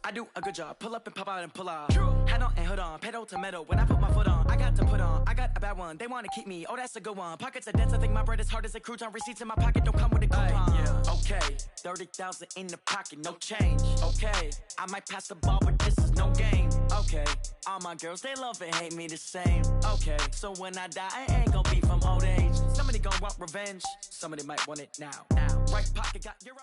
I do a good job. Pull up and pop out and pull out. Head on and hood on, pedal to metal. When I put my foot on, I got to put on. I got a bad one. They want to keep me. Oh, that's a good one. Pockets are dense. I think my bread is hard as a crouton. Receipts in my pocket don't come with a coupon. Yeah. Okay, 30,000 in the pocket, no change. Okay, I might pass the ball, but this is no game. Okay, all my girls they love and hate me the same. Okay, so when I die, I ain't gonna be from old age. Somebody gonna want revenge. Somebody might want it now. Right pocket got euro.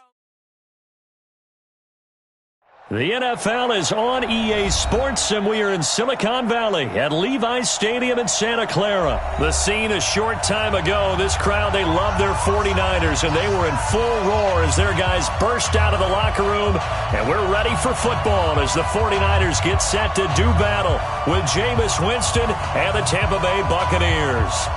The NFL is on EA Sports, and we are in Silicon Valley at Levi's Stadium in Santa Clara. The scene a short time ago, this crowd, they love their 49ers, and they were in full roar as their guys burst out of the locker room, and we're ready for football as the 49ers get set to do battle with Jameis Winston and the Tampa Bay Buccaneers.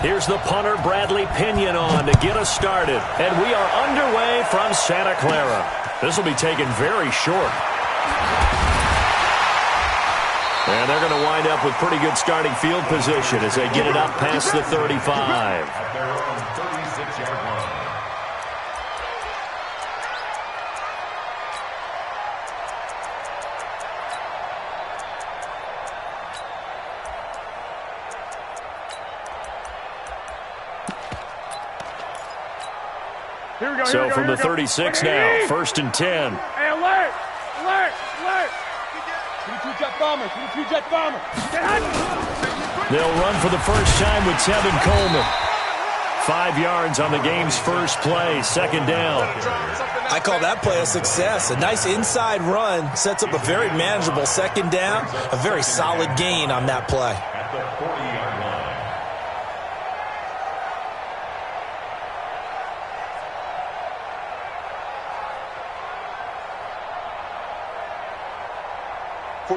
Here's the punter, Bradley Pinion, on to get us started. And we are underway from Santa Clara. This will be taken very short. And they're going to wind up with pretty good starting field position as they get it up past the 35. So from the 36 now, 1st and 10. Hey, alert! Alert! Alert! 22-jet bomber! 22-jet bomber! They'll run for the first time with Tevin Coleman. 5 yards on the game's first play, 2nd down. I call that play a success. A nice inside run sets up a very manageable 2nd down. A very solid gain on that play.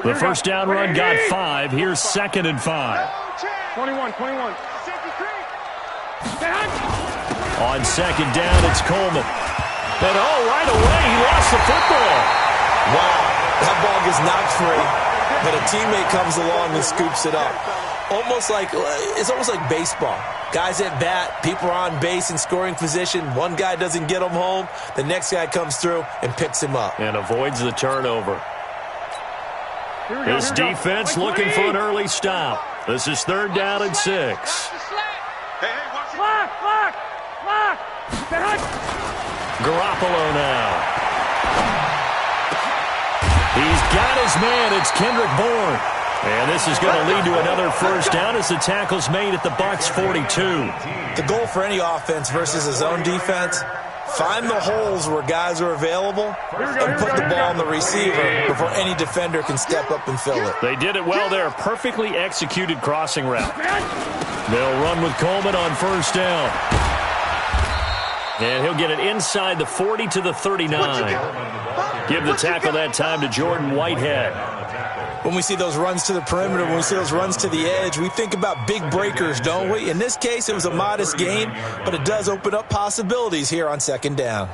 The first down run got 5. Here's 2nd and 5. 21. On 2nd down, it's Coleman. And right away, he lost the football. Wow, that ball gets knocked free, but a teammate comes along and scoops it up. It's almost like baseball. Guys at bat, people are on base in scoring position. One guy doesn't get him home. The next guy comes through and picks him up. And avoids the turnover. This defense looking for an early stop. This is 3rd down and 6. Lock! Garoppolo now. He's got his man. It's Kendrick Bourne. And this is going to lead to another first down as the tackle's made at the Bucs 42. The goal for any offense versus a zone defense, find the holes where guys are available and put the ball on the receiver before any defender can step up and fill it. They did it well there. Perfectly executed crossing route. They'll run with Coleman on 1st down. And he'll get it inside the 40 to the 39. Give the tackle that time to Jordan Whitehead. When we see those runs to the perimeter, when we see those runs to the edge, we think about big breakers, don't we? In this case, it was a modest gain, but it does open up possibilities here on 2nd down.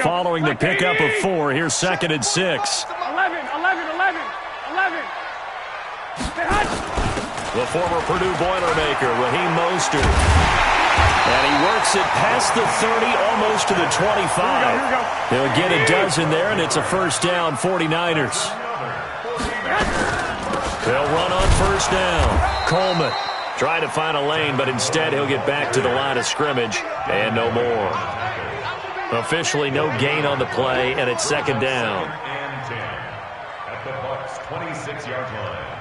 Following the pickup of 4, here's 2nd and 6. 11. The former Purdue Boilermaker, Raheem Mostert. And he works it past the 30, almost to the 25. He'll get a dozen there, and it's a first down, 49ers. They'll run on 1st down. Coleman trying to find a lane, but instead he'll get back to the line of scrimmage, and no more. Officially no gain on the play, and it's 2nd down. At the Bucs' 26-yard line.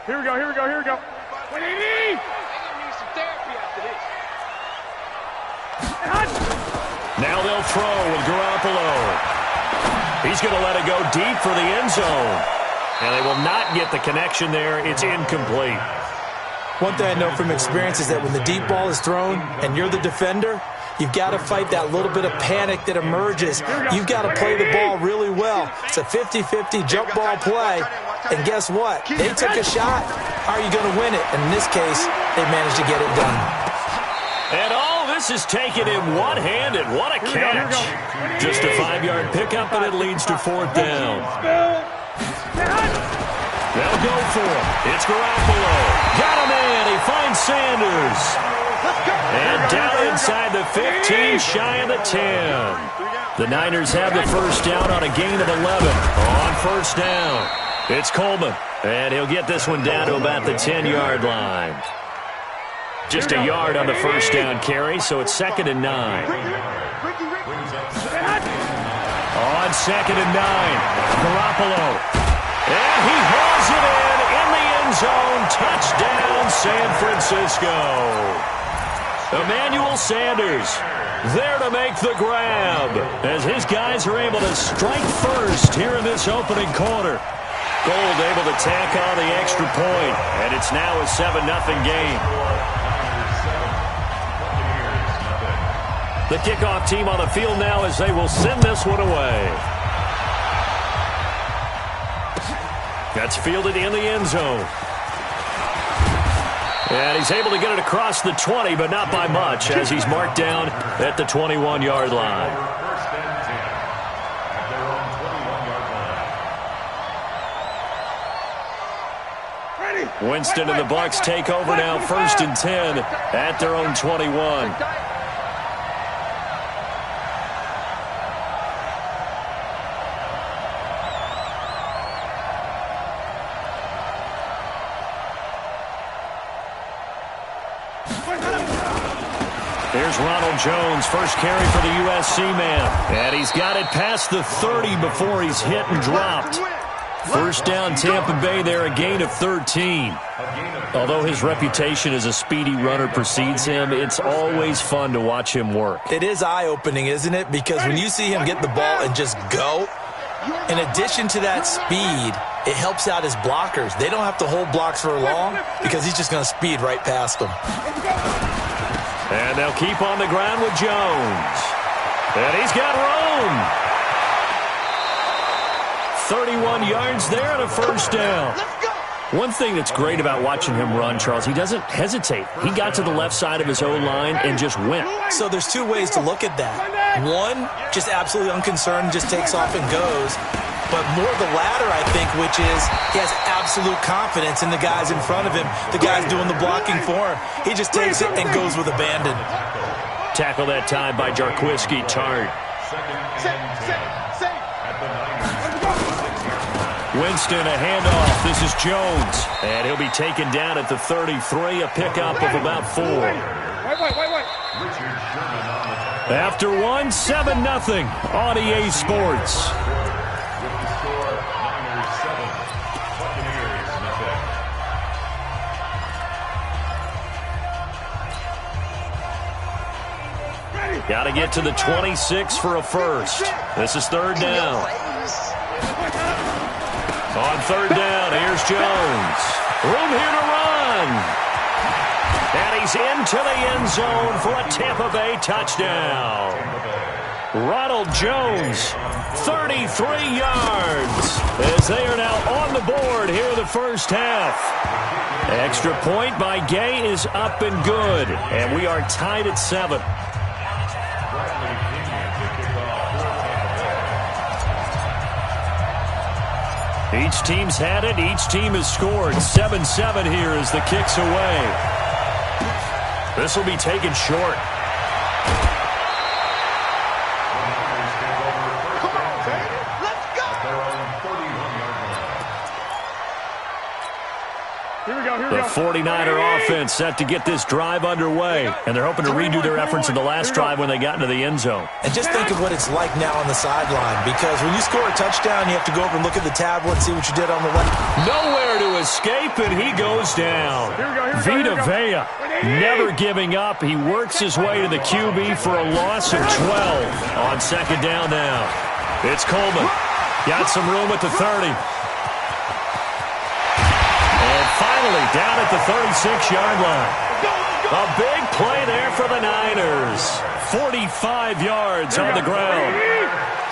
Here we go. What do you need? Need some therapy after this. Now they'll throw with Garoppolo. He's going to let it go deep for the end zone. And they will not get the connection there. It's incomplete. One thing I know from experience is that when the deep ball is thrown and you're the defender, you've got to fight that little bit of panic that emerges. You've got to play the ball really well. It's a 50-50 jump ball play. And guess what? They took a shot. How are you going to win it? And in this case, they managed to get it done. And all this is taken in one-handed. What a catch. Just a 5-yard pickup, and it leads to 4th down. They'll go for it. It's Garoppolo. Got him in. He finds Sanders. And down inside the 15, shy of the 10. The Niners have the first down on a gain of 11. On first down, it's Coleman. And he'll get this one down to about the 10-yard line. Just a yard on the first down carry, so it's 2nd and 9. On 2nd and 9, Garoppolo. And he hauls it in the end zone. Touchdown, San Francisco. Emmanuel Sanders there to make the grab as his guys are able to strike first here in this opening quarter. Gold able to tack on the extra point, and it's now a 7-0 game. The kickoff team on the field now as they will send this one away. That's fielded in the end zone. And he's able to get it across the 20, but not by much, as he's marked down at the 21-yard line. Winston and the Bucs take over now, 1st and 10 at their own 21. Here's Ronald Jones, first carry for the USC man. And he's got it past the 30 before he's hit and dropped. First down, Tampa Bay there, a gain of 13. Although his reputation as a speedy runner precedes him, it's always fun to watch him work. It is eye-opening, isn't it? Because when you see him get the ball and just go, in addition to that speed, it helps out his blockers. They don't have to hold blocks for long because he's just going to speed right past them. And they'll keep on the ground with Jones. And he's got room. 31 yards there and a first down. One thing that's great about watching him run, Charles, he doesn't hesitate. He got to the left side of his O-line and just went. So there's two ways to look at that. One, just absolutely unconcerned, just takes off and goes. But more the latter, I think, which is he has absolute confidence in the guys in front of him, the guys doing the blocking for him. He just takes it and goes with abandon. Tackle that time by Jarquiski Tart. Winston, a handoff. This is Jones. And he'll be taken down at the 33, a pickup of about 4. After 1, 7-0 on EA Sports. Got to get to the 26 for a first. This is 3rd down. On 3rd down, here's Jones. Room here to run. And he's into the end zone for a Tampa Bay touchdown. Ronald Jones, 33 yards, as they are now on the board here in the first half. Extra point by Gay is up and good, and we are tied at 7. Each team's had it. Each team has scored. 7-7 here as the kick's away. This will be taken short. The 49er offense set to get this drive underway, and they're hoping to redo their efforts in the last drive when they got into the end zone. And just think of what it's like now on the sideline, because when you score a touchdown, you have to go over and look at the tablet and see what you did on the left. Nowhere to escape, and he goes down. Vita Vea, never giving up. He works his way to the QB for a loss of 12 on 2nd down now. It's Coleman. Got some room at the 30. Finally down at the 36-yard line. A big play there for the Niners. 45 yards on the ground.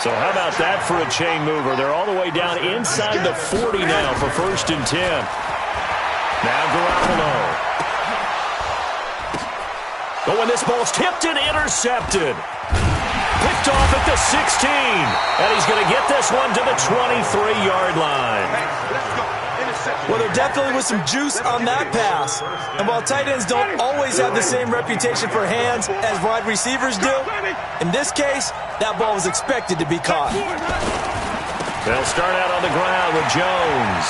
So how about that for a chain mover? They're all the way down inside the 40 now for 1st and 10. Now Garoppolo. Oh, and this ball's tipped and intercepted. Picked off at the 16. And he's going to get this one to the 23-yard line. Well, there definitely was some juice on that pass. And while tight ends don't always have the same reputation for hands as wide receivers do, in this case, that ball was expected to be caught. They'll start out on the ground with Jones.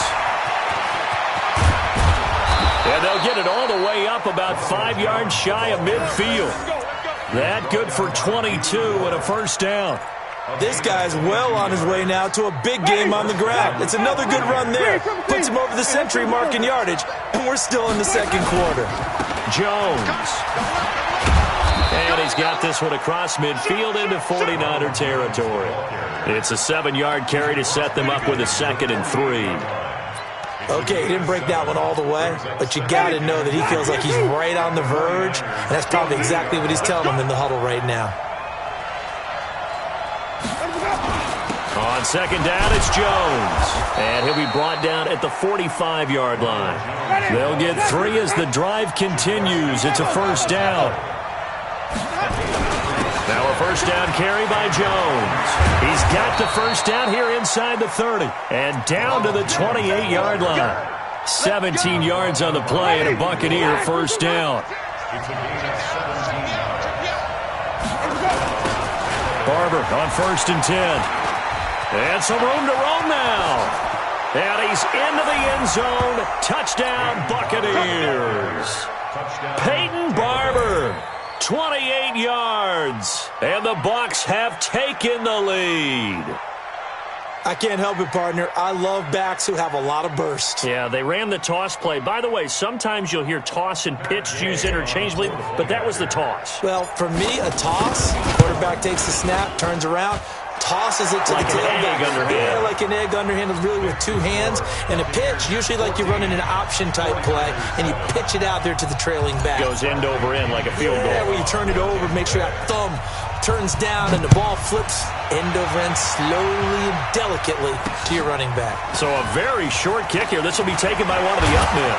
And they'll get it all the way up about 5 yards shy of midfield. That good for 22 and a 1st down. This guy's well on his way now to a big game on the ground. It's another good run there. Puts him over the century mark in yardage, and we're still in the 2nd quarter. Jones. And he's got this one across midfield into 49er territory. It's a 7-yard carry to set them up with a 2nd and 3. Okay, he didn't break that one all the way, but you got to know that he feels like he's right on the verge, and that's probably exactly what he's telling them in the huddle right now. On 2nd down, it's Jones. And he'll be brought down at the 45-yard line. They'll get 3 as the drive continues. It's a 1st down. Now a 1st down carry by Jones. He's got the 1st down here inside the 30. And down to the 28-yard line. 17 yards on the play and a Buccaneer 1st down. Barber on 1st and 10. And some room to roam now. And he's into the end zone. Touchdown, Buccaneers. Peyton Barber, 28 yards. And the Bucs have taken the lead. I can't help it, partner. I love backs who have a lot of burst. Yeah, they ran the toss play. By the way, sometimes you'll hear toss and pitch used interchangeably, but that was the toss. Well, for me, a toss, quarterback takes the snap, turns around, tosses it to like the tailback. Yeah, like an egg underhand, really with 2 hands. And a pitch, usually like you're running an option-type play, and you pitch it out there to the trailing back. Goes end over end like a field goal. Yeah, where you turn it over, make sure that thumb turns down, and the ball flips end over end slowly and delicately to your running back. So a very short kick here. This will be taken by one of the up men.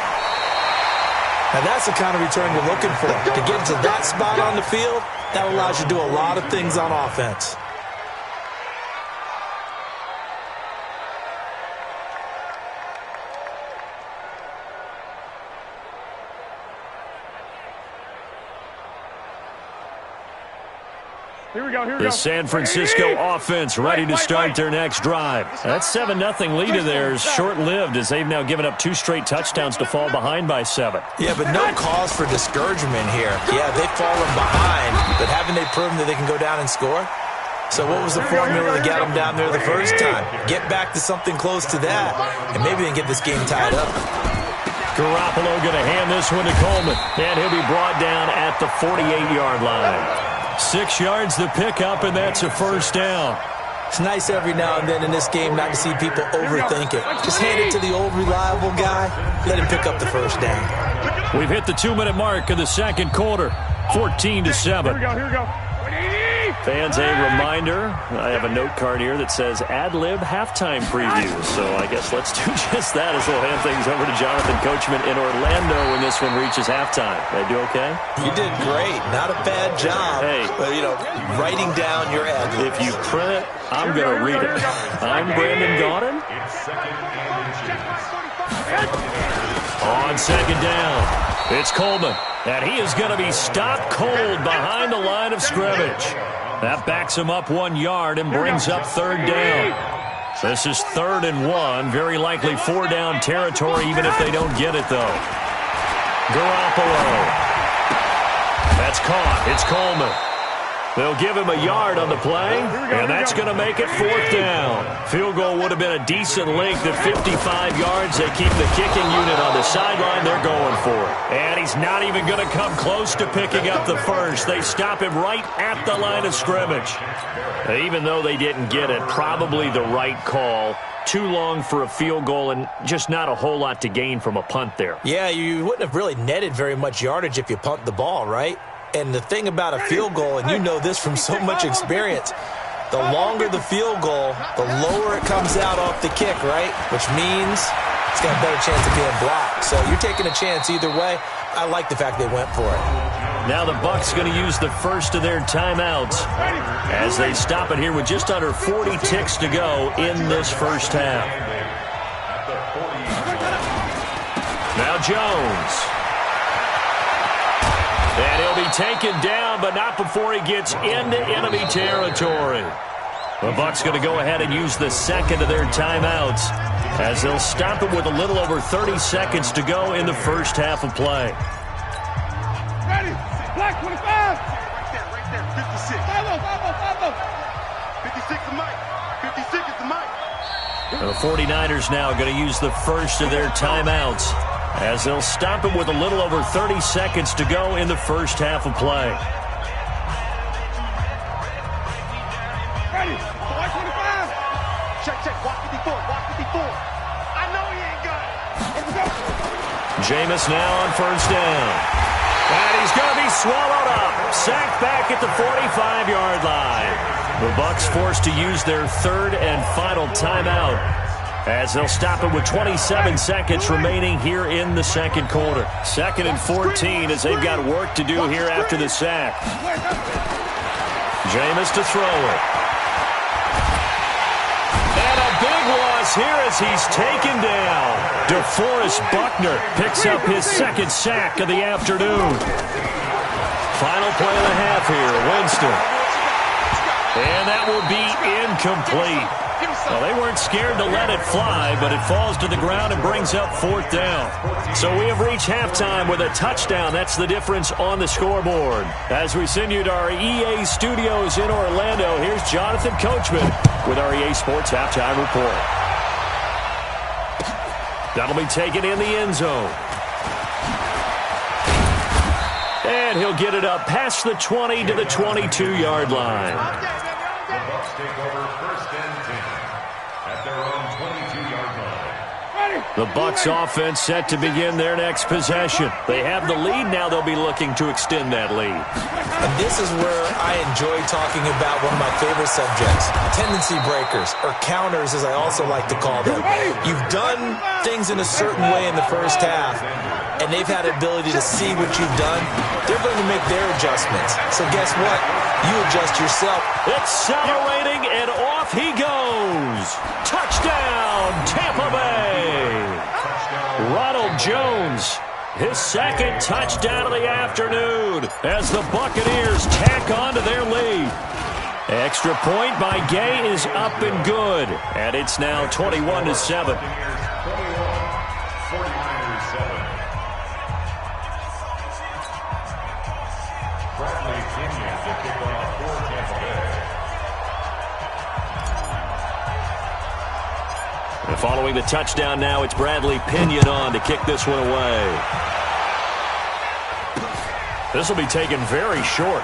Now that's the kind of return you're looking for. To get to that spot on the field, that allows you to do a lot of things on offense. Here we go, The San Francisco offense ready to start their next drive. That 7-0 lead of theirs short-lived as they've now given up 2 straight touchdowns to fall behind by 7. Yeah, but no cause for discouragement here. Yeah, they've fallen behind, but haven't they proven that they can go down and score? So what was the formula that got them down there the first time? Get back to something close to that, and maybe they can get this game tied up. Garoppolo going to hand this one to Coleman, and he'll be brought down at the 48-yard line. 6 yards to pick up, and that's a 1st down. It's nice every now and then in this game not to see people overthink it. Just hand it to the old reliable guy. Let him pick up the 1st down. We've hit the 2-minute mark of the 2nd quarter. 14-7. Here we go. Fans, a reminder, I have a note card here that says ad-lib halftime preview. So I guess let's do just that as we'll hand things over to Jonathan Coachman in Orlando when this one reaches halftime. Did I do okay? You did great. Not a bad job. Hey. But, writing down your ad-libs. If you print it, I'm going to read it. I'm Brandon Gaudin. On 2nd down, it's Coleman. And he is going to be stopped cold behind the line of scrimmage. That backs him up 1 yard and brings up 3rd down. This is 3rd and 1. Very likely 4-down territory, even if they don't get it, though. Garoppolo. That's caught. It's Coleman. They'll give him a yard on the play, and that's going to make it 4th down. Field goal would have been a decent length at 55 yards. They keep the kicking unit on the sideline. They're going for it. And he's not even going to come close to picking up the 1st. They stop him right at the line of scrimmage. Even though they didn't get it, probably the right call. too long for a field goal and just not a whole lot to gain from a punt there. Yeah, you wouldn't have really netted very much yardage if you punt the ball, right? And the thing about a field goal, and you know this from so much experience, the longer the field goal, the lower it comes out off the kick, right? Which means it's got a better chance of being blocked. So you're taking a chance either way. I like the fact they went for it. Now the Bucs going to use the first of their timeouts as they stop it here with just under 40 ticks to go in this first half. Now Jones. And he'll be taken down, but not before he gets into enemy territory. The Bucs going to go ahead and use the second of their timeouts as they'll stop it with a little over 30 seconds to go in the first half of play. Ready? Black 25. Right there. 56. 56 is Mike. 56 is the Mike. The 49ers now going to use the first of their timeouts as they'll stop it with a little over 30 seconds to go in the first half of play. Ready? Black 25. Check. Walk 54. I know he ain't got it. Let's go. Jameis now on first down. And he's going to be swallowed up. Sacked back at the 45-yard line. The Bucs forced to use their third and final timeout as they'll stop it with 27 seconds remaining here in the second quarter. 2nd and 14 as they've got work to do here after the sack. Jameis to throw it. And a big loss here as he's taken down. DeForest Buckner picks up his second sack of the afternoon. Final play of the half here, Winston. And that will be incomplete. Well, they weren't scared to let it fly, but it falls to the ground and brings up 4th down. So we have reached halftime with a touchdown. That's the difference on the scoreboard. As we send you to our EA studios in Orlando, here's Jonathan Coachman with our EA Sports Halftime Report. That'll be taken in the end zone. And he'll get it up past the 20 to the 22-yard line. The Bucs take over 1st and 10 at their own 22-yard line. The Bucs offense set to begin their next possession. They have the lead. Now they'll be looking to extend that lead. And this is where I enjoy talking about one of my favorite subjects, tendency breakers, or counters as I also like to call them. You've done things in a certain way in the first half, and they've had the ability to see what you've done. They're going to make their adjustments. So guess what? You adjust yourself. Accelerating, and off he goes. Touchdown, Tampa Bay. Ronald Jones, his second touchdown of the afternoon as the Buccaneers tack on to their lead. Extra point by Gay is up and good, and it's now 21-7. And following the touchdown now, it's Bradley Pinion on to kick this one away. This will be taken very short.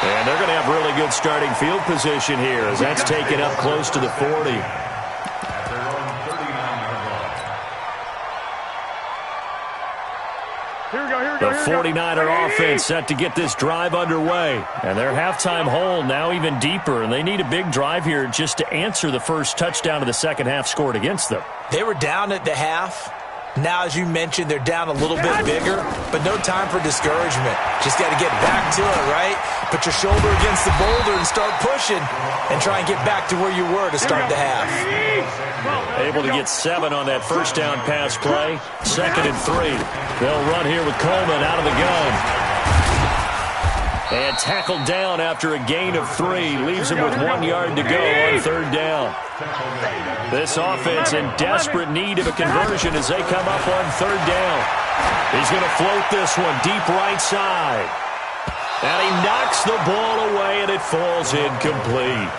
And they're going to have really good starting field position here as that's taken up close to the 40. The 49er offense set to get this drive underway. And their halftime hole now even deeper, and they need a big drive here just to answer the first touchdown of the second half scored against them. They were down at the half. Now, as you mentioned, they're down a little bit bigger, but no time for discouragement. Just got to get back to it, right? Put your shoulder against the boulder and start pushing and try and get back to where you were to start the half. Able to get 7 on that first down pass play. 2nd and 3. They'll run here with Coleman out of the gun. And tackled down after a gain of 3. Leaves him with 1 yard to go on 3rd down. This offense in desperate need of a conversion as they come up on 3rd down. He's going to float this one deep right side. And he knocks the ball away, and it falls incomplete.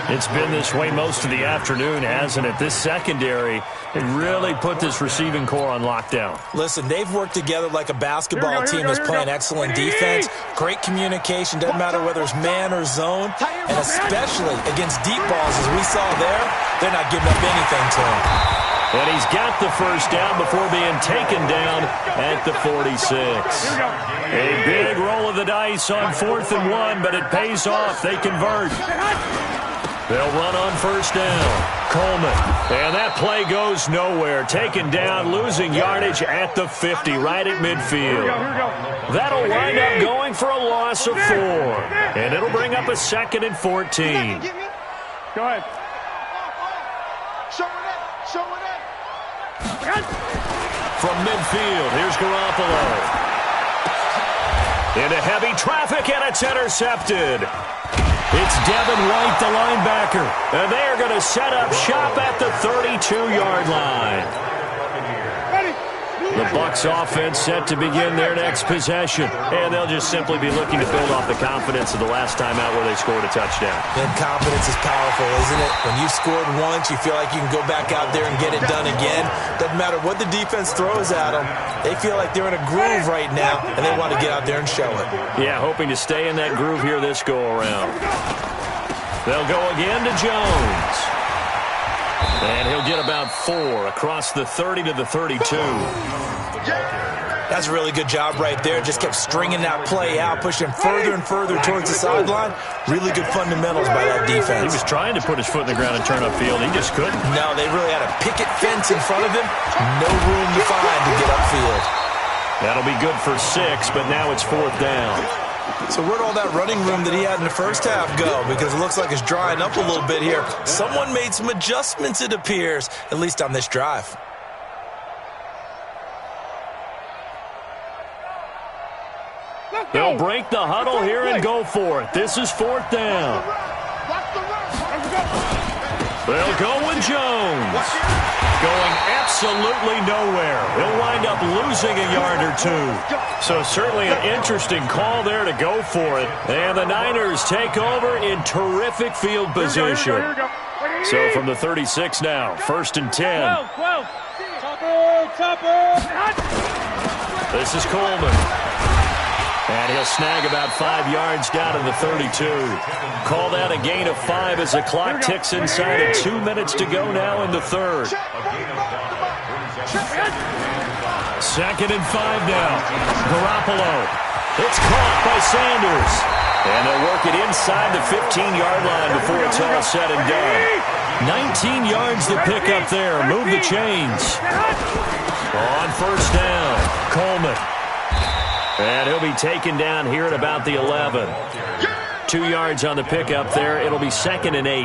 It's been this way most of the afternoon, hasn't it? This secondary, it really put this receiving core on lockdown. Listen, they've worked together like a basketball team that's playing excellent defense. Great communication, doesn't matter whether it's man or zone. And especially against deep balls, as we saw there, they're not giving up anything to him. And he's got the first down before being taken down at the 46. A big roll of the dice on 4th and 1, but it pays off. They convert. They'll run on first down. Coleman. And that play goes nowhere. Taken down, losing yardage at the 50, right at midfield. That'll wind up going for a loss of 4. And it'll bring up a 2nd and 14. Go ahead. From midfield, here's Garoppolo. Into heavy traffic, and it's intercepted. It's Devin White, the linebacker. And they are going to set up shop at the 32-yard line. The Bucs offense set to begin their next possession. And they'll just simply be looking to build off the confidence of the last time out where they scored a touchdown. And confidence is powerful, isn't it? When you've scored once, you feel like you can go back out there and get it done again. Doesn't matter what the defense throws at them. They feel like they're in a groove right now, and they want to get out there and show it. Yeah, hoping to stay in that groove here this go-around. They'll go again to Jones. And he'll get about 4 across the 30 to the 32. That's a really good job right there. Just kept stringing that play out, pushing further and further towards the sideline. Really good fundamentals by that defense. He was trying to put his foot in the ground and turn upfield. He just couldn't. No, they really had a picket fence in front of him. No room to find to get upfield. That'll be good for 6, but now it's 4th down. So where'd all that running room that he had in the first half go? Because it looks like it's drying up a little bit here. Someone made some adjustments, it appears, at least on this drive. They'll break the huddle here and go for it. This is 4th down. They'll go with Jones. Going absolutely nowhere. He'll wind up losing a yard or 2. So certainly an interesting call there to go for it. And the Niners take over in terrific field position. So from the 36 now, 1st and 10. This is Coleman. And he'll snag about 5 yards down to the 32. Call that a gain of 5 as the clock ticks inside of 2 minutes to go now in the 3rd. 2nd and 5 now. Garoppolo. It's caught by Sanders. And they'll work it inside the 15-yard line before it's all said and done. 19 yards to pick up there. Move the chains. On first down, Coleman. And he'll be taken down here at about the 11. 2 yards on the pickup there. It'll be 2nd and 8.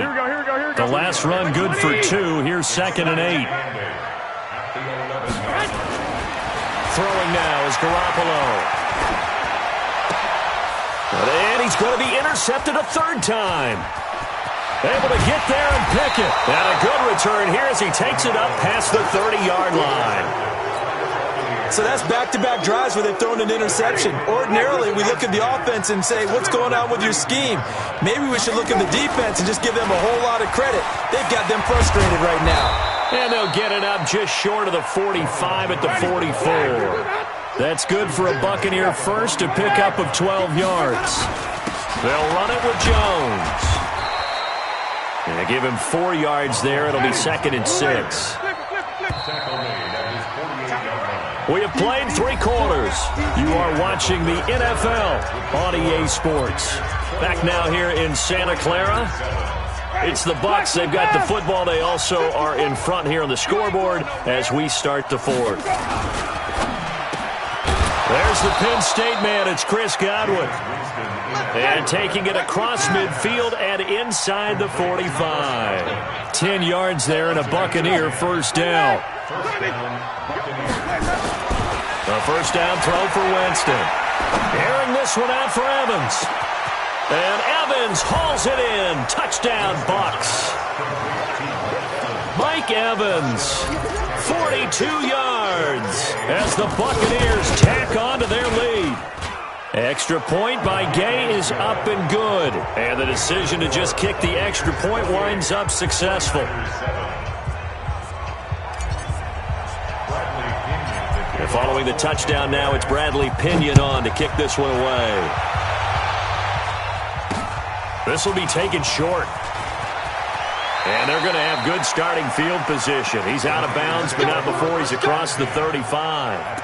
The last run good for 2. Here's 2nd and 8. Throwing now is Garoppolo. And he's going to be intercepted a 3rd time. Able to get there and pick it. And a good return here as he takes it up past the 30-yard line. So that's back-to-back drives where they've thrown an interception. Ordinarily, we look at the offense and say, what's going on with your scheme? Maybe we should look at the defense and just give them a whole lot of credit. They've got them frustrated right now. And they'll get it up just short of the 45 at the 44. That's good for a Buccaneer first, a pickup of 12 yards. They'll run it with Jones. And they give him 4 yards there. It'll be 2nd and 6. We have played 3 quarters. You are watching the NFL on EA Sports. Back now here in Santa Clara. It's the Bucs. They've got the football. They also are in front here on the scoreboard as we start the 4th. There's the Penn State man. It's Chris Godwin. And taking it across midfield and inside the 45. 10 yards there and a Buccaneer first down. A first down throw for Winston. Airing this one out for Evans. And Evans hauls it in. Touchdown, Bucs. Mike Evans, 42 yards as the Buccaneers tack on to their lead. Extra point by Gay is up and good. And the decision to just kick the extra point winds up successful. And following the touchdown now, it's Bradley Pinion on to kick this one away. This will be taken short. And they're going to have good starting field position. He's out of bounds, but not before he's across the 35.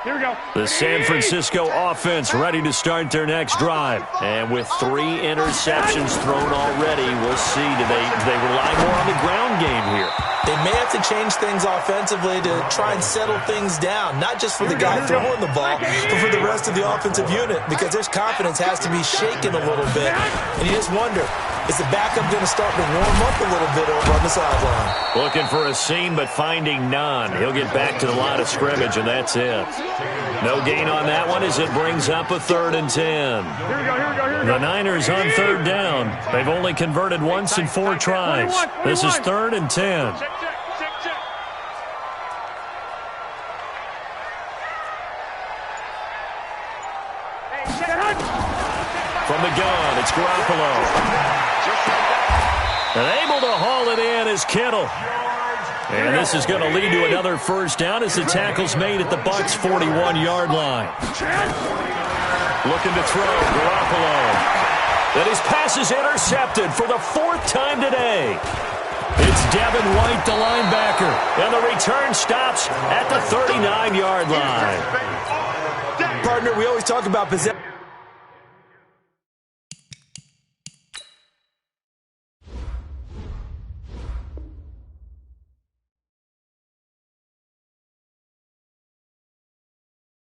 Here we go. The San Francisco offense ready to start their next drive. And with 3 interceptions thrown already, we'll see. Do they rely more on the ground game here? They may have to change things offensively to try and settle things down, not just for the guy throwing the ball, but for the rest of the offensive unit, because their confidence has to be shaken a little bit. And you just wonder, is the backup going to start to warm up a little bit over on the sideline? Looking for a seam, but finding none. He'll get back to the line of scrimmage, and that's it. No gain on that one as it brings up a 3rd and 10. Here we go. The Niners on 3rd down. They've only converted once in 4 tries. This is 3rd and 10. Check. From the gun, it's Garoppolo. And able to haul it in is Kittle. And this is going to lead to another first down as the tackle's made at the Bucs' 41-yard line. Looking to throw, Garoppolo. And his pass is intercepted for the 4th time today. It's Devin White, the linebacker. And the return stops at the 39-yard line. Partner, we always talk about possession.